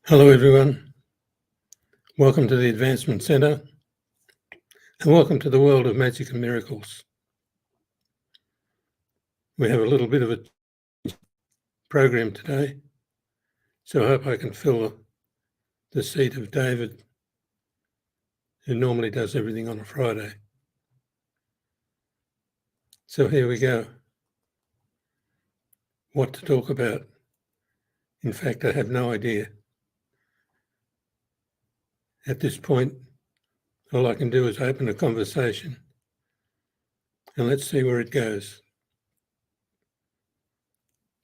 Hello everyone, welcome to the Advancement Centre and welcome to the world of magic and miracles. We have a little bit of a program today, so I hope I can fill the seat of David, who normally does everything on a Friday. So here we go. What to talk about? In fact, I have no idea. At this point, all I can do is open a conversation and let's see where it goes.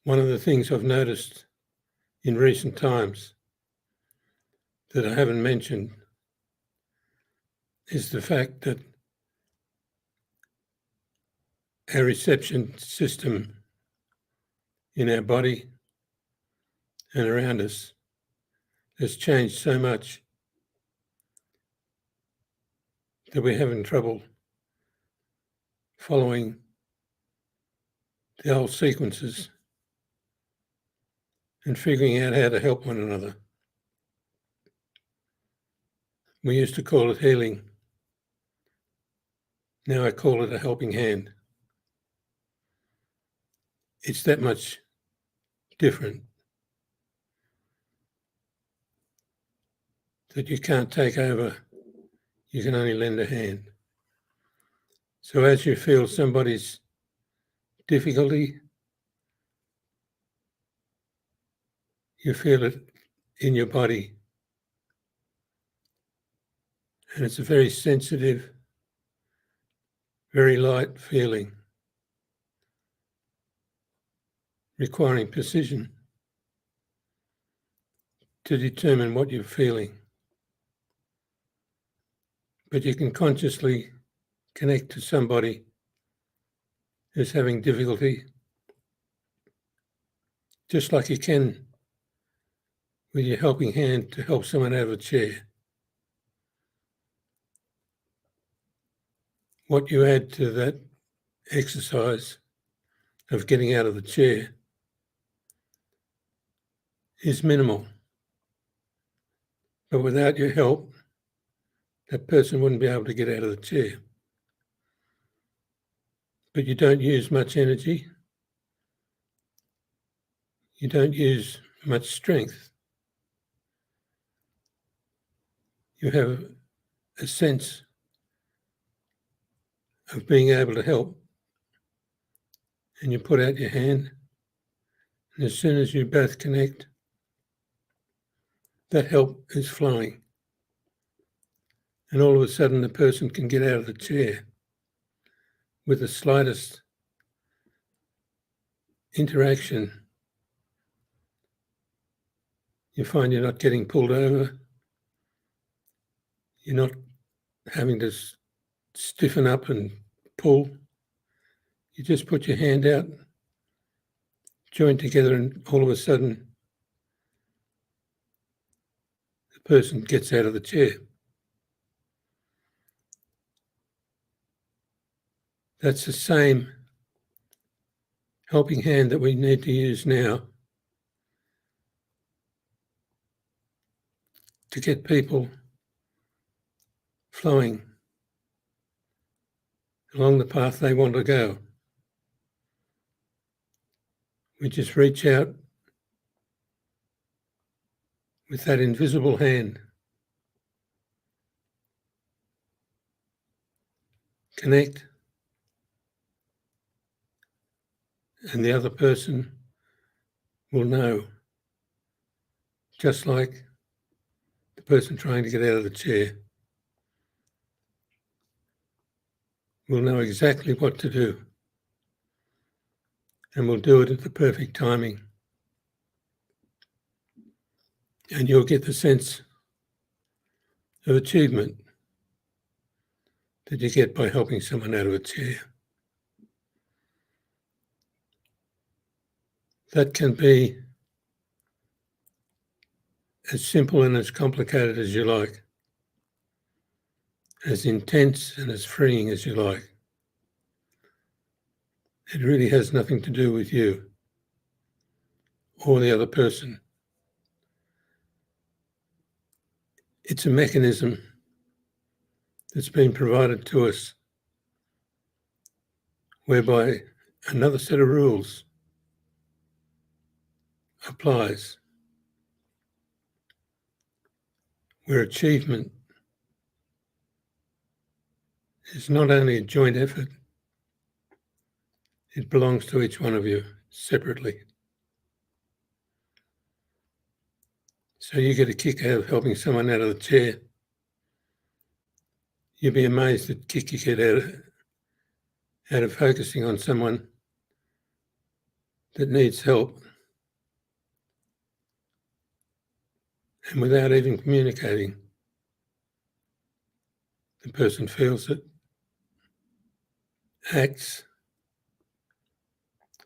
One of the things I've noticed in recent times that I haven't mentioned is the fact that our reception system in our body and around us has changed so much that we're having trouble following the old sequences and figuring out how to help one another. We used to call it healing. Now I call it a helping hand. It's that much different that you can't take over, you can only lend a hand. So as you feel somebody's difficulty, you feel it in your body. And it's a very sensitive, very light feeling, requiring precision to determine what you're feeling. But you can consciously connect to somebody who's having difficulty, just like you can with your helping hand to help someone out of a chair. What you add to that exercise of getting out of the chair is minimal. But without your help, that person wouldn't be able to get out of the chair. But you don't use much energy. You don't use much strength. You have a sense of being able to help. And you put out your hand, and as soon as you both connect, that help is flowing. And all of a sudden, the person can get out of the chair with the slightest interaction. You find you're not getting pulled over. You're not having to stiffen up and pull. You just put your hand out, join together, and all of a sudden, the person gets out of the chair. That's the same helping hand that we need to use now to get people flowing along the path they want to go. We just reach out with that invisible hand, connect, and the other person will know, just like the person trying to get out of the chair will know exactly what to do, and will do it at the perfect timing. And you'll get the sense of achievement that you get by helping someone out of a chair. That can be as simple and as complicated as you like, as intense and as freeing as you like. It really has nothing to do with you or the other person. It's a mechanism that's been provided to us whereby another set of rules applies, where achievement is not only a joint effort, it belongs to each one of you separately. So you get a kick out of helping someone out of the chair. You'd be amazed at the kick you get out of focusing on someone that needs help, and without even communicating, the person feels it, acts,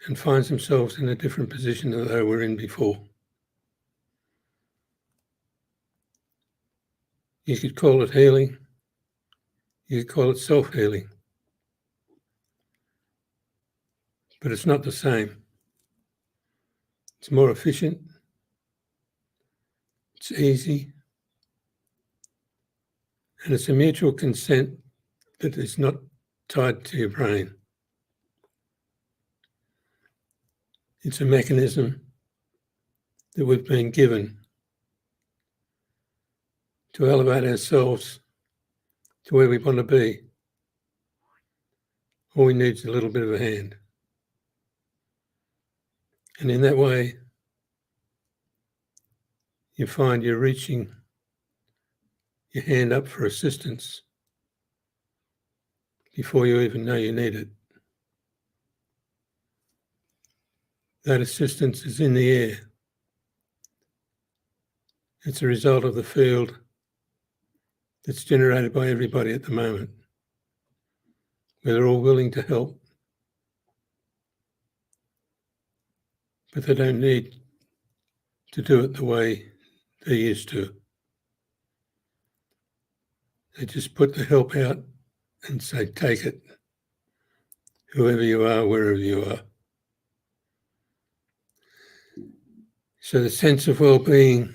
and finds themselves in a different position than they were in before. You could call it healing, you could call it self-healing, but it's not the same. It's more efficient, it's easy, and it's a mutual consent that is not tied to your brain. It's a mechanism that we've been given to elevate ourselves to where we want to be. All we need is a little bit of a hand. And in that way, you find you're reaching your hand up for assistance before you even know you need it. That assistance is in the air. It's a result of the field that's generated by everybody at the moment, where they're all willing to help, but they don't need to do it the way they used to. They just put the help out and say, take it, whoever you are, wherever you are. So the sense of well-being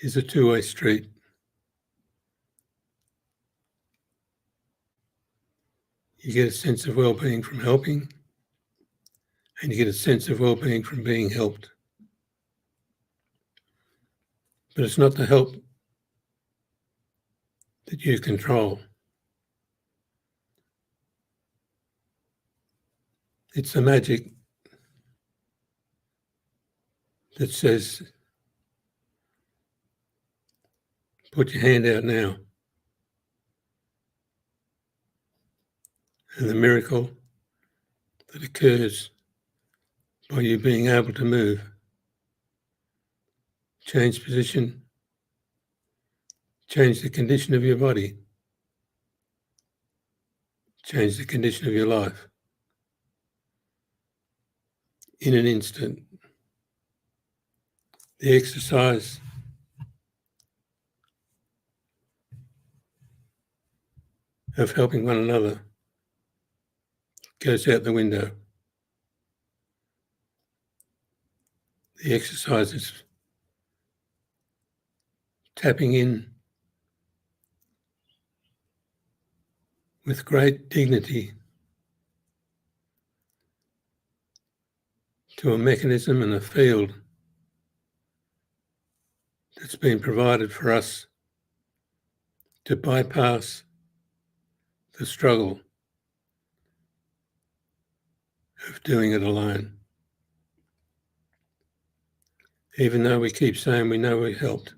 is a two-way street. You get a sense of well-being from helping, and you get a sense of well-being from being helped. But it's not the help that you control. It's the magic that says, put your hand out now. And the miracle that occurs by you being able to move, change position, change the condition of your body, change the condition of your life in an instant. The exercise of helping one another goes out the window. The exercise is tapping in with great dignity to a mechanism and a field that's been provided for us to bypass the struggle of doing it alone. Even though we keep saying we know we helped,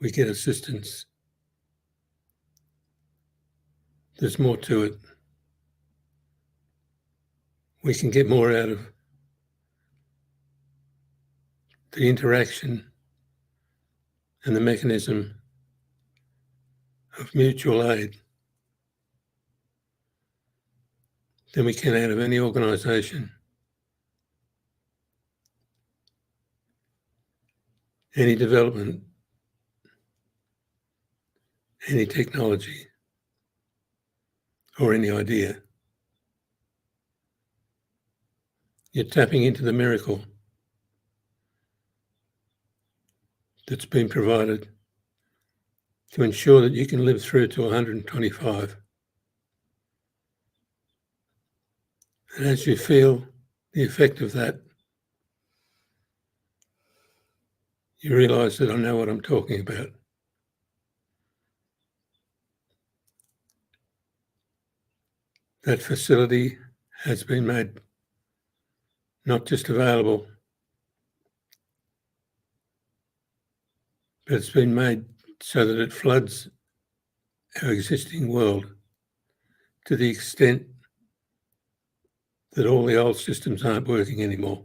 we get assistance, there's more to it. We can get more out of the interaction and the mechanism of mutual aid than we can out of any organisation, any development, any technology, or any idea. You're tapping into the miracle that's been provided to ensure that you can live through to 125. And as you feel the effect of that, you realise that I know what I'm talking about. That facility has been made not just available, but it's been made so that it floods our existing world to the extent that all the old systems aren't working anymore.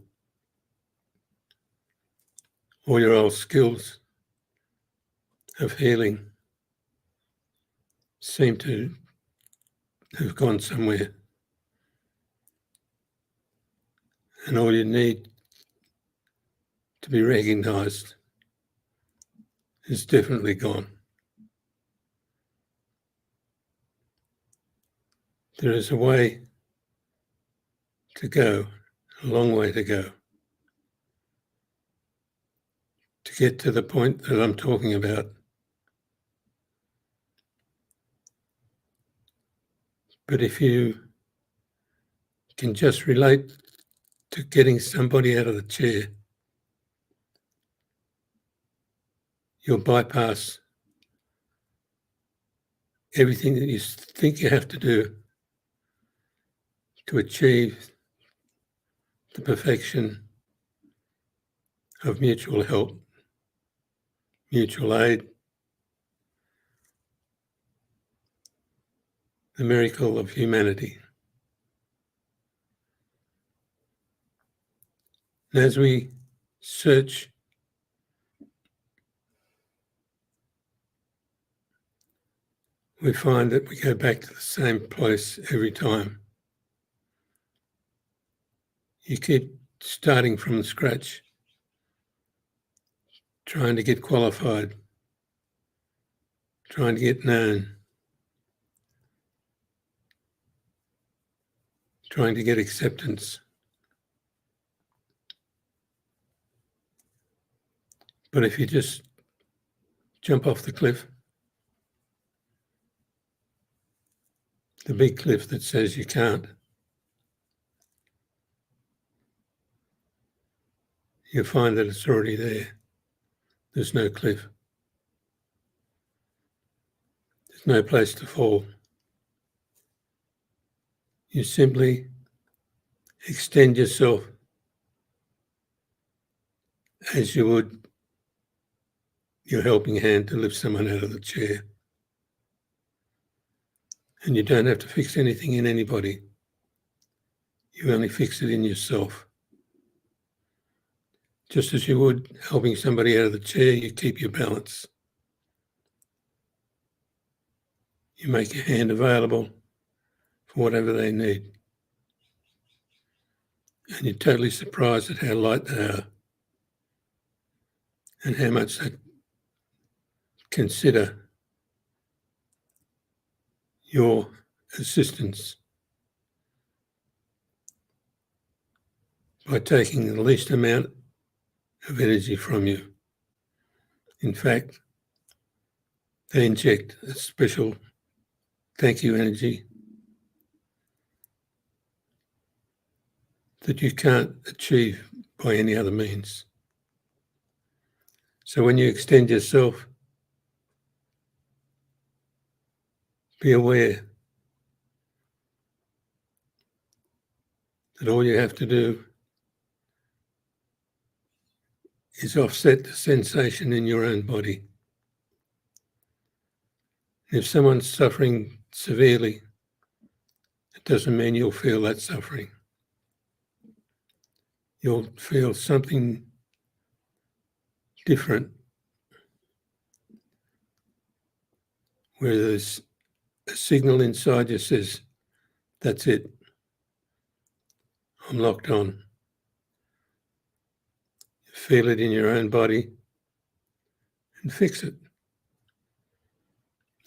All your old skills of healing seem to have gone somewhere. And all you need to be recognised is definitely gone. There is a way to go, a long way to go, to get to the point that I'm talking about. But if you can just relate to getting somebody out of the chair, you'll bypass everything that you think you have to do to achieve the perfection of mutual help, mutual aid, the miracle of humanity. And as we search, we find that we go back to the same place every time. You keep starting from scratch, trying to get qualified, trying to get known, trying to get acceptance. But if you just jump off the cliff, the big cliff that says you can't, you'll find that it's already there. There's no cliff. There's no place to fall. You simply extend yourself as you would your helping hand to lift someone out of the chair. And you don't have to fix anything in anybody. You only fix it in yourself. Just as you would helping somebody out of the chair, you keep your balance. You make your hand available for whatever they need. And you're totally surprised at how light they are and how much they consider your assistance by taking the least amount of energy from you. In fact, they inject a special thank you energy that you can't achieve by any other means. So when you extend yourself, be aware that all you have to do is offset the sensation in your own body. If someone's suffering severely, it doesn't mean you'll feel that suffering. You'll feel something different, where there's a signal inside you says, that's it, I'm locked on. You feel it in your own body and fix it.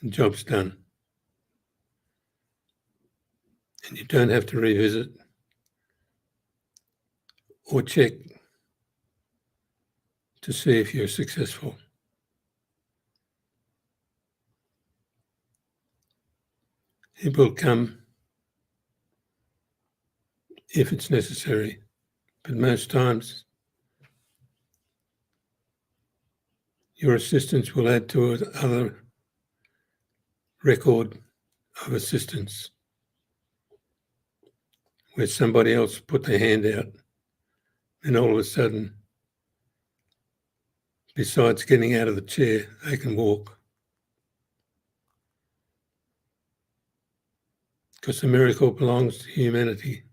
The job's done. And you don't have to revisit or check to see if you're successful. It will come if it's necessary, but most times your assistance will add to another record of assistance where somebody else put their hand out and all of a sudden, besides getting out of the chair, they can walk. Because the miracle belongs to humanity.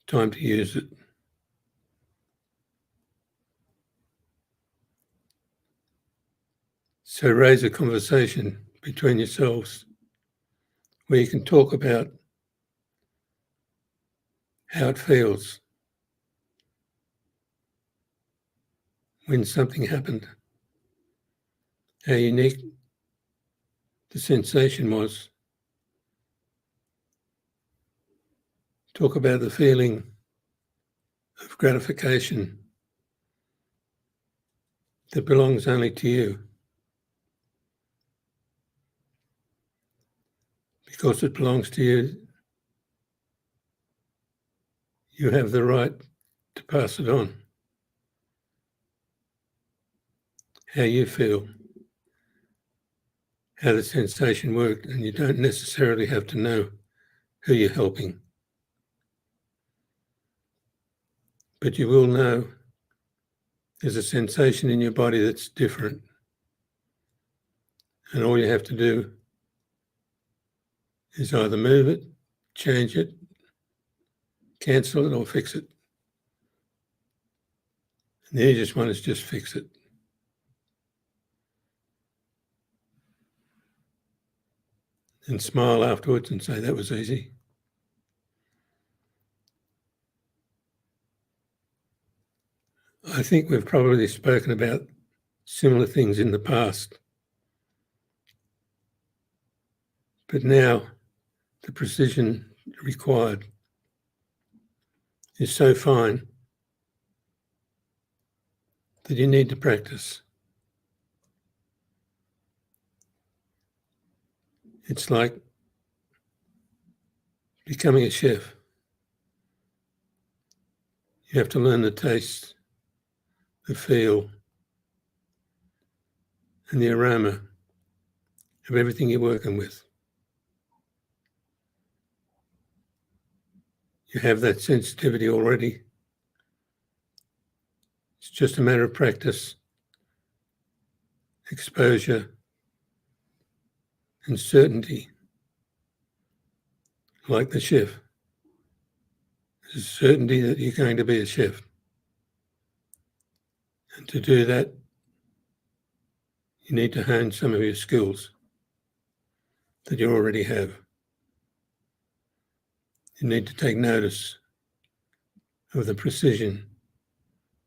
Time to use it. So raise a conversation between yourselves where you can talk about how it feels when something happened, how unique the sensation was. Talk about the feeling of gratification that belongs only to you. Because it belongs to you, you have the right to pass it on. How you feel, how the sensation worked, and you don't necessarily have to know who you're helping. But you will know there's a sensation in your body that's different. And all you have to do is either move it, change it, cancel it, or fix it. And the easiest one is just fix it. And smile afterwards and say, that was easy. I think we've probably spoken about similar things in the past. But now the precision required is so fine that you need to practice. It's like becoming a chef. You have to learn the taste, the feel, and the aroma of everything you're working with. You have that sensitivity already. It's just a matter of practice, exposure, and certainty. Like the chef. There's a certainty that you're going to be a chef. And to do that, you need to hone some of your skills that you already have. You need to take notice of the precision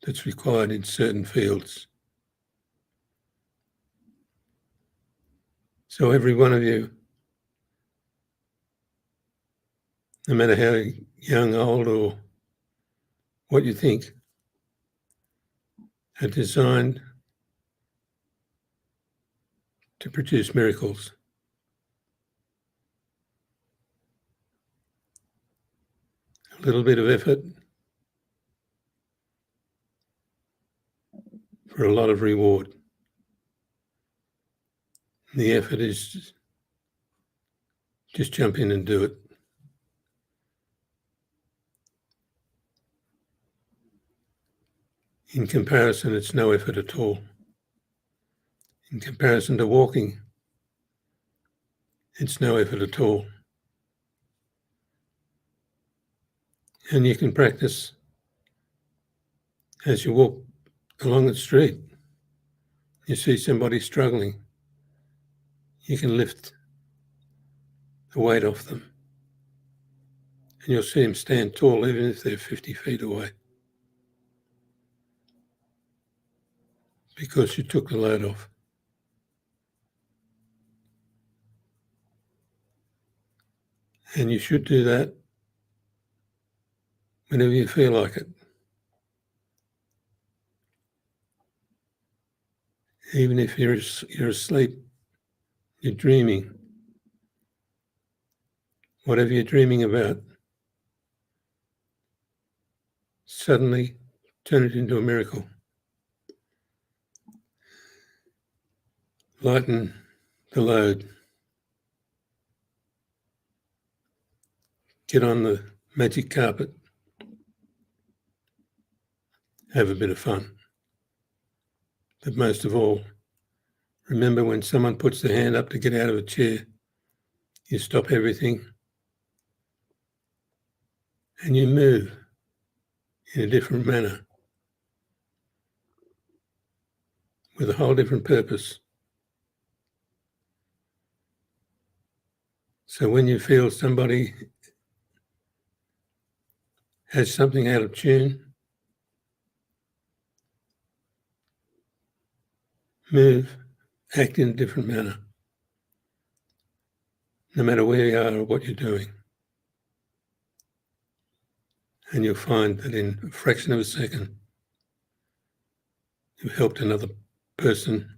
that's required in certain fields. So every one of you, no matter how young, old, or what you think, are designed to produce miracles. A little bit of effort for a lot of reward. The effort is just jump in and do it. In comparison, it's no effort at all. In comparison to walking, it's no effort at all. And you can practice as you walk along the street. You see somebody struggling, you can lift the weight off them. And you'll see them stand tall even if they're 50 feet away. Because you took the load off. And you should do that whenever you feel like it. Even if you're asleep, you're dreaming, whatever you're dreaming about, suddenly turn it into a miracle. Lighten the load. Get on the magic carpet. Have a bit of fun. But most of all, remember when someone puts their hand up to get out of a chair, you stop everything and you move in a different manner with a whole different purpose. So when you feel somebody has something out of tune, move, act in a different manner, no matter where you are or what you're doing. And you'll find that in a fraction of a second, you've helped another person,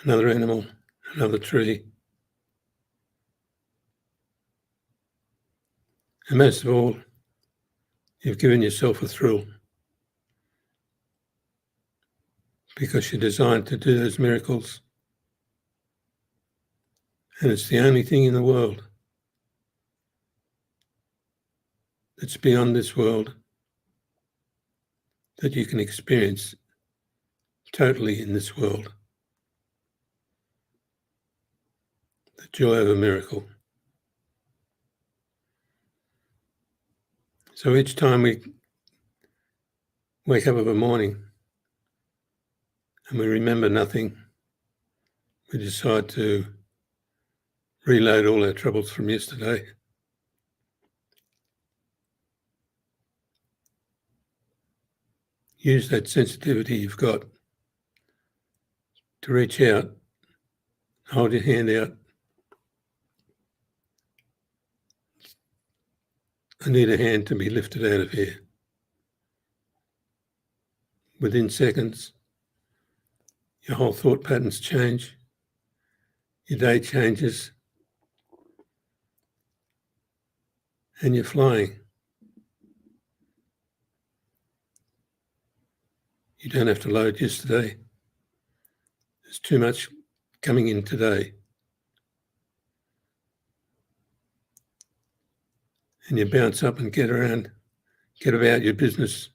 another animal, another tree. And most of all, you've given yourself a thrill because you're designed to do those miracles. And it's the only thing in the world that's beyond this world that you can experience totally in this world. The joy of a miracle. So each time we wake up of a morning and we remember nothing, we decide to reload all our troubles from yesterday. Use that sensitivity you've got to reach out, hold your hand out. I need a hand to be lifted out of here. Within seconds, your whole thought patterns change, your day changes, and you're flying. You don't have to load yesterday. There's too much coming in today. And you bounce up and get about your business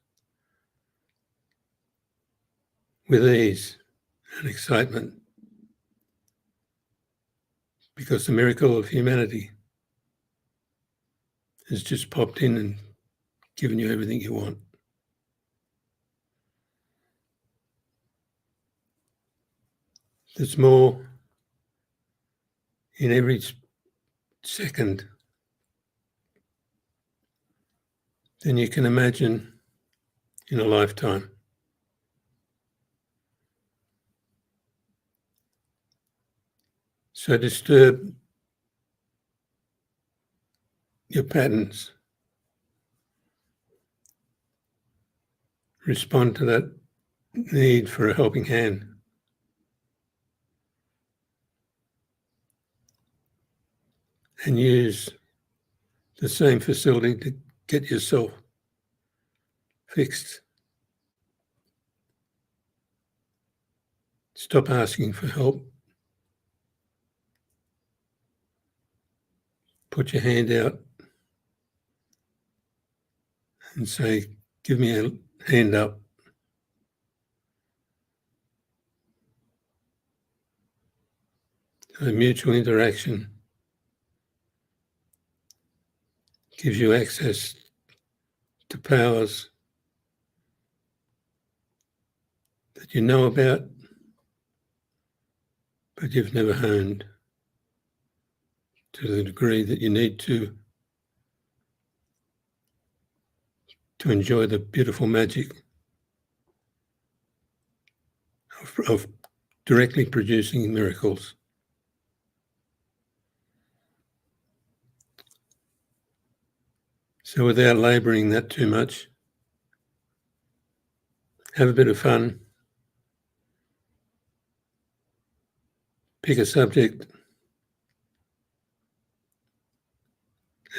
with ease and excitement, because the miracle of humanity has just popped in and given you everything you want. There's more in every second than you can imagine in a lifetime. So disturb your patterns. Respond to that need for a helping hand. And use the same facility to get yourself fixed. Stop asking for help. Put your hand out and say, give me a hand up. A mutual interaction gives you access to powers that you know about, but you've never honed to the degree that you need to enjoy the beautiful magic of directly producing miracles. So without labouring that too much, have a bit of fun, pick a subject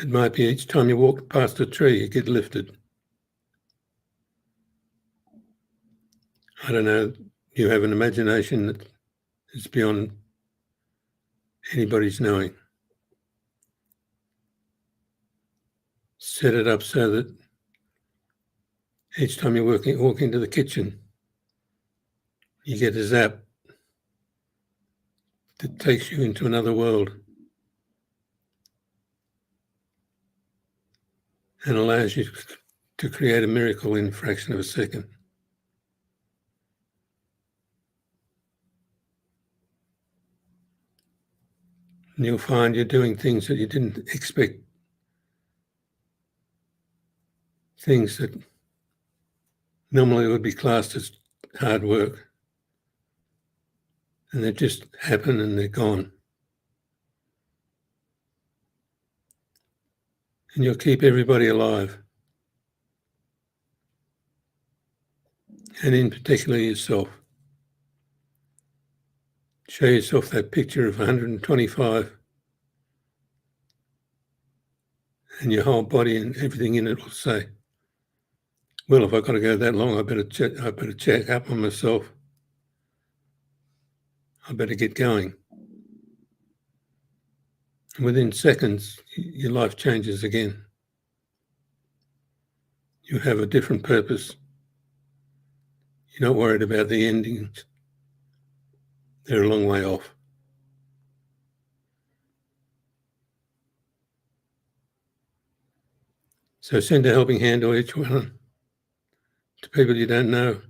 It might be each time you walk past a tree, you get lifted. I don't know, you have an imagination that is beyond anybody's knowing. Set it up so that each time you walk into the kitchen, you get a zap that takes you into another world and allows you to create a miracle in a fraction of a second. And you'll find you're doing things that you didn't expect, things that normally would be classed as hard work, and they just happen and they're gone. And you'll keep everybody alive, and in particular yourself. Show yourself that picture of 125, and your whole body and everything in it will say, well, if I've got to go that long, I better check up on myself. I better get going. And within seconds, your life changes again. You have a different purpose. You're not worried about the endings. They're a long way off. So send a helping hand to each one, to people you don't know,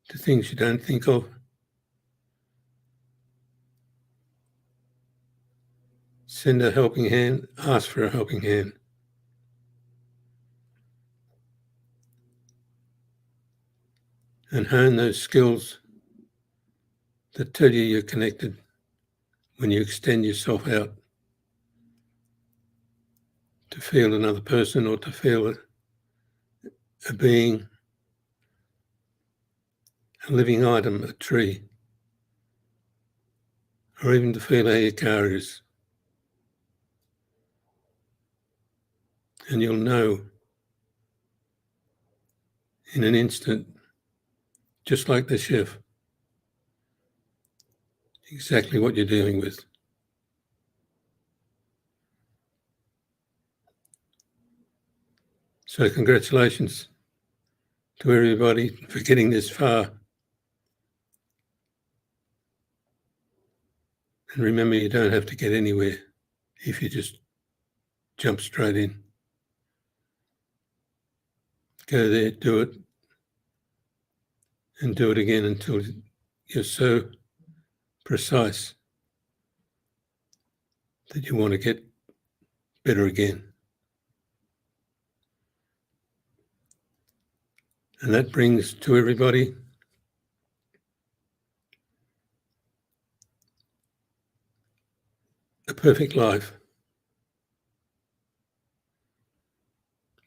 to things you don't think of. Send a helping hand, ask for a helping hand. And hone those skills that tell you you're connected when you extend yourself out to feel another person or to feel a being, a living item, a tree, or even to feel how your car is. And you'll know in an instant, just like the chef, exactly what you're dealing with. So congratulations to everybody for getting this far. And remember, you don't have to get anywhere if you just jump straight in. Go there, do it, and do it again until you're so precise that you want to get better again. And that brings to everybody a perfect life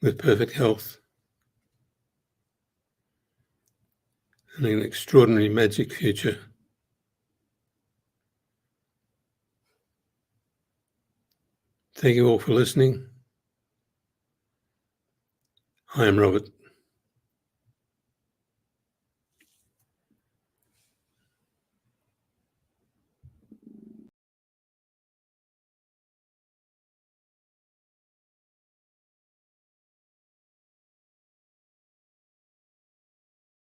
with perfect health and an extraordinary magic future. Thank you all for listening. I am Robert.